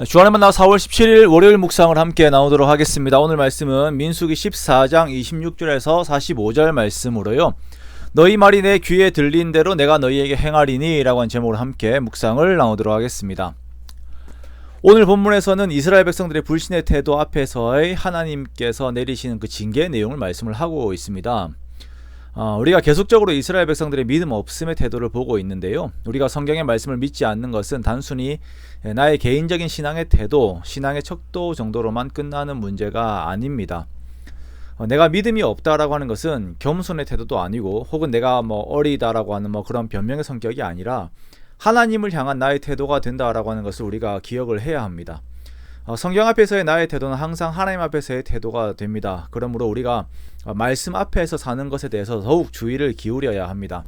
주안의 만나 4월 17일 월요일 묵상을 함께 나누도록 하겠습니다. 오늘 말씀은 민수기 14장 26절에서 45절 말씀으로요. 너희 말이 내 귀에 들린 대로 내가 너희에게 행하리니 라고 한 제목으로 함께 묵상을 나누도록 하겠습니다. 오늘 본문에서는 이스라엘 백성들의 불신의 태도 앞에서의 하나님께서 내리시는 그 징계의 내용을 말씀을 하고 있습니다. 우리가 계속적으로 이스라엘 백성들의 믿음 없음의 태도를 보고 있는데요. 우리가 성경의 말씀을 믿지 않는 것은 단순히 나의 개인적인 신앙의 태도, 신앙의 척도 정도로만 끝나는 문제가 아닙니다. 내가 믿음이 없다라고 하는 것은 겸손의 태도도 아니고 혹은 내가 어리다라고 하는 그런 변명의 성격이 아니라 하나님을 향한 나의 태도가 된다라고 하는 것을 우리가 기억을 해야 합니다. 성경 앞에서의 나의 태도는 항상 하나님 앞에서의 태도가 됩니다. 그러므로 우리가 말씀 앞에서 사는 것에 대해서 더욱 주의를 기울여야 합니다.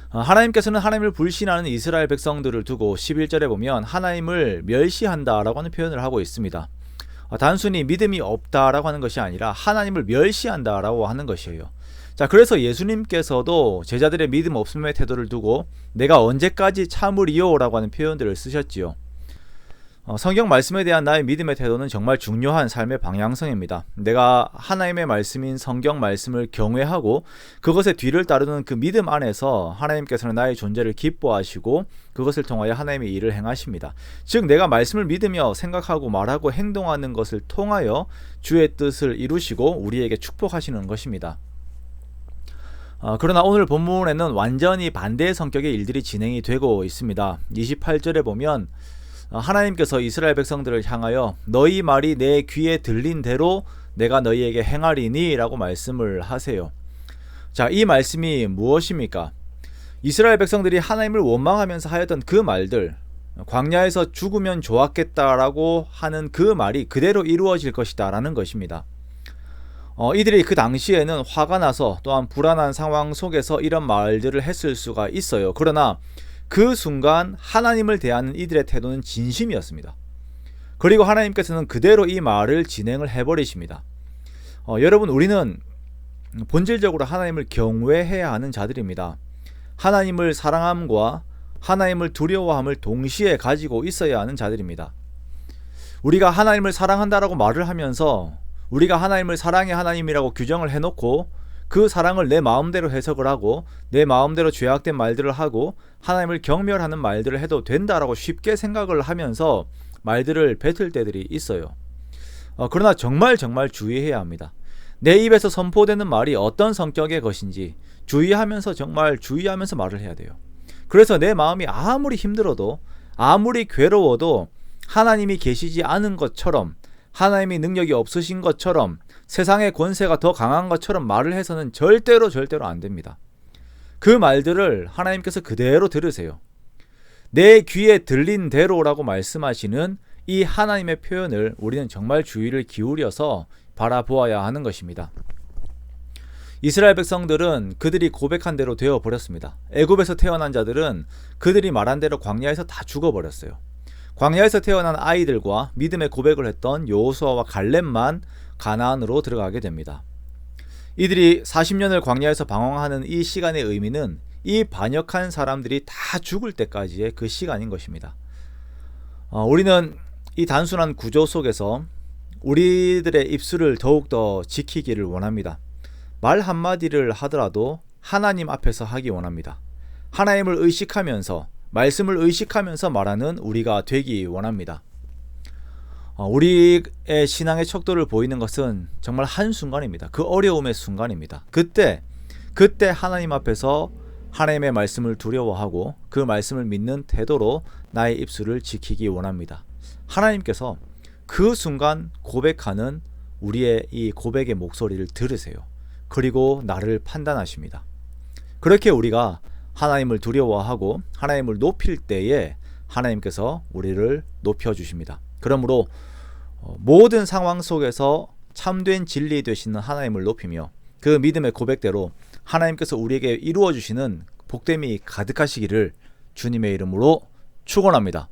하나님께서는 하나님을 불신하는 이스라엘 백성들을 두고 11절에 보면 하나님을 멸시한다라고 하는 표현을 하고 있습니다. 단순히 믿음이 없다라고 하는 것이 아니라 하나님을 멸시한다라고 하는 것이에요. 자, 그래서 예수님께서도 제자들의 믿음 없음의 태도를 두고 내가 언제까지 참으리요 라고 하는 표현들을 쓰셨지요. 성경 말씀에 대한 나의 믿음의 태도는 정말 중요한 삶의 방향성입니다. 내가 하나님의 말씀인 성경 말씀을 경외하고 그것의 뒤를 따르는 그 믿음 안에서 하나님께서는 나의 존재를 기뻐하시고 그것을 통하여 하나님의 일을 행하십니다. 즉 내가 말씀을 믿으며 생각하고 말하고 행동하는 것을 통하여 주의 뜻을 이루시고 우리에게 축복하시는 것입니다. 그러나 오늘 본문에는 완전히 반대의 성격의 일들이 진행이 되고 있습니다. 28절에 보면 하나님께서 이스라엘 백성들을 향하여 너희 말이 내 귀에 들린 대로 내가 너희에게 행하리니 라고 말씀을 하세요. 자, 이 말씀이 무엇입니까? 이스라엘 백성들이 하나님을 원망하면서 하였던 그 말들, 광야에서 죽으면 좋았겠다라고 하는 그 말이 그대로 이루어질 것이다 라는 것입니다. 이들이 그 당시에는 화가 나서 또한 불안한 상황 속에서 이런 말들을 했을 수가 있어요. 그러나 그 순간 하나님을 대하는 이들의 태도는 진심이었습니다. 그리고 하나님께서는 그대로 이 말을 진행을 해버리십니다. 여러분, 우리는 본질적으로 하나님을 경외해야 하는 자들입니다. 하나님을 사랑함과 하나님을 두려워함을 동시에 가지고 있어야 하는 자들입니다. 우리가 하나님을 사랑한다라고 말을 하면서 우리가 하나님을 사랑의 하나님이라고 규정을 해놓고 그 사랑을 내 마음대로 해석을 하고 내 마음대로 죄악된 말들을 하고 하나님을 경멸하는 말들을 해도 된다라고 쉽게 생각을 하면서 말들을 뱉을 때들이 있어요. 그러나 정말 주의해야 합니다. 내 입에서 선포되는 말이 어떤 성격의 것인지 주의하면서 정말 주의하면서 말을 해야 돼요. 그래서 내 마음이 아무리 힘들어도 아무리 괴로워도 하나님이 계시지 않은 것처럼 하나님이 능력이 없으신 것처럼 세상의 권세가 더 강한 것처럼 말을 해서는 절대로 안 됩니다. 그 말들을 하나님께서 그대로 들으세요. 내 귀에 들린 대로라고 말씀하시는 이 하나님의 표현을 우리는 정말 주의를 기울여서 바라보아야 하는 것입니다. 이스라엘 백성들은 그들이 고백한 대로 되어버렸습니다. 애굽에서 태어난 자들은 그들이 말한 대로 광야에서 다 죽어버렸어요. 광야에서 태어난 아이들과 믿음의 고백을 했던 여호수아와 갈렙만 가나안으로 들어가게 됩니다. 이들이 40년을 광야에서 방황하는 이 시간의 의미는 이 반역한 사람들이 다 죽을 때까지의 그 시간인 것입니다. 우리는 이 단순한 구조 속에서 우리들의 입술을 더욱더 지키기를 원합니다. 말 한마디를 하더라도 하나님 앞에서 하기 원합니다. 하나님을 의식하면서 말씀을 의식하면서 말하는 우리가 되기 원합니다. 우리의 신앙의 척도를 보이는 것은 정말 한순간입니다. 그 어려움의 순간입니다. 그때 하나님 앞에서 하나님의 말씀을 두려워하고 그 말씀을 믿는 태도로 나의 입술을 지키기 원합니다. 하나님께서 그 순간 고백하는 우리의 이 고백의 목소리를 들으세요. 그리고 나를 판단하십니다. 그렇게 우리가 하나님을 두려워하고 하나님을 높일 때에 하나님께서 우리를 높여주십니다. 그러므로 모든 상황 속에서 참된 진리 되시는 하나님을 높이며 그 믿음의 고백대로 하나님께서 우리에게 이루어 주시는 복됨이 가득하시기를 주님의 이름으로 축원합니다.